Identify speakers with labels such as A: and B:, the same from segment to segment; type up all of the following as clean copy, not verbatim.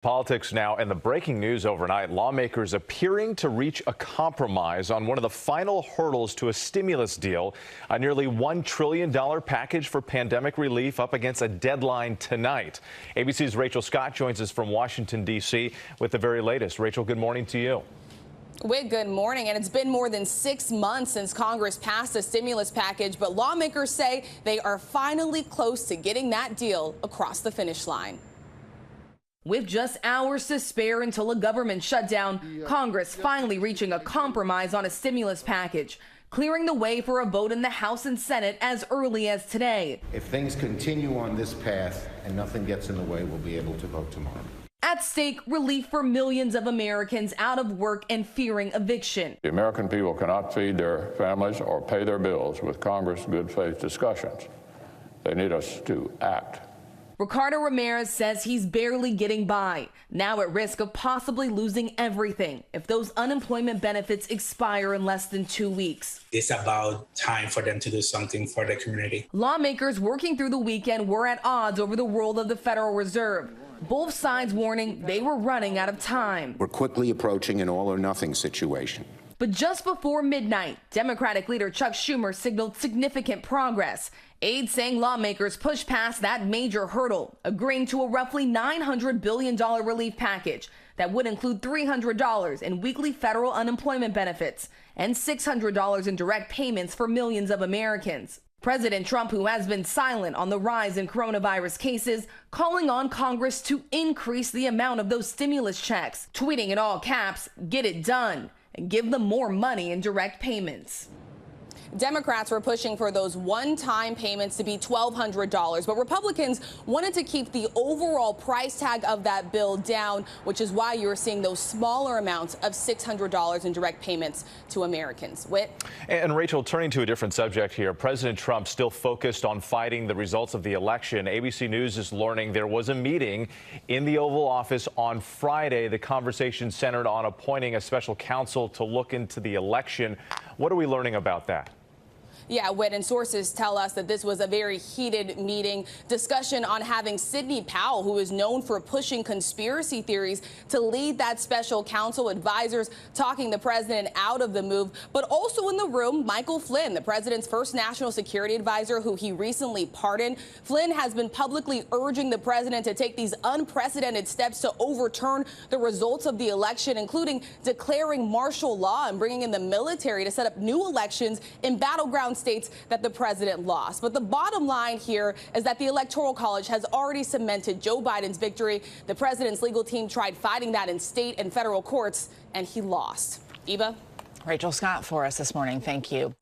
A: Politics now, and the breaking news overnight, lawmakers appearing to reach a compromise on one of the final hurdles to a stimulus deal, a nearly $1 trillion package for pandemic relief up against a deadline tonight. ABC's Rachel Scott joins us from Washington, D.C. with the very latest. Rachel, good morning to you.
B: Whit, good morning. And it's been more than 6 months since Congress passed a stimulus package, but lawmakers say they are finally close to getting that deal across the finish line.
C: With just hours to spare until a government shutdown, Congress finally reaching a compromise on a stimulus package, clearing the way for a vote in the House and Senate as early as today.
D: If things continue on this path and nothing gets in the way, we'll be able to vote tomorrow.
C: At stake, relief for millions of Americans out of work and fearing eviction.
E: The American people cannot feed their families or pay their bills with Congress' good faith discussions. They need us to act.
C: Ricardo Ramirez says he's barely getting by, now at risk of possibly losing everything if those unemployment benefits expire in less than 2 weeks.
F: It's about time for them to do something for the community.
C: Lawmakers working through the weekend were at odds over the role of the Federal Reserve. Both sides warning they were running out of time.
D: We're quickly approaching an all-or-nothing situation.
C: But just before midnight, Democratic leader Chuck Schumer signaled significant progress. Aides saying lawmakers pushed past that major hurdle, agreeing to a roughly $900 billion relief package that would include $300 in weekly federal unemployment benefits and $600 in direct payments for millions of Americans. President Trump, who has been silent on the rise in coronavirus cases, calling on Congress to increase the amount of those stimulus checks, tweeting in all caps, "Get it done," and give them more money in direct payments.
B: Democrats were pushing for those one-time payments to be $1,200, but Republicans wanted to keep the overall price tag of that bill down, which is why you're seeing those smaller amounts of $600 in direct payments to Americans. Whit?
A: And Rachel, turning to a different subject here, President Trump still focused on fighting the results of the election. ABC News is learning there was a meeting in the Oval Office on Friday. The conversation centered on appointing a special counsel to look into the election. What are we learning about that?
B: Yeah, Whit, and sources tell us that this was a very heated meeting, discussion on having Sidney Powell, who is known for pushing conspiracy theories, to lead that special counsel, advisors talking the president out of the move. But also in the room, Michael Flynn, the president's first national security advisor, who he recently pardoned. Flynn has been publicly urging the president to take these unprecedented steps to overturn the results of the election, including declaring martial law and bringing in the military to set up new elections in battleground states that the president lost. But the bottom line here is that the Electoral College has already cemented Joe Biden's victory. The president's legal team tried fighting that in state and federal courts, and he lost. Eva?
G: Rachel Scott for us this morning. Thank you.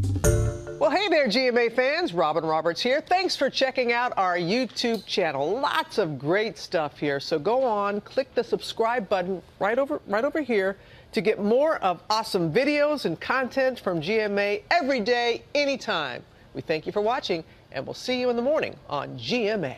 H: Well, hey there, GMA fans. Robin Roberts here. Thanks for checking out our YouTube channel. Lots of great stuff here. So go on, click the subscribe button right over here to get more of awesome videos and content from GMA every day, anytime. We thank you for watching, and we'll see you in the morning on GMA.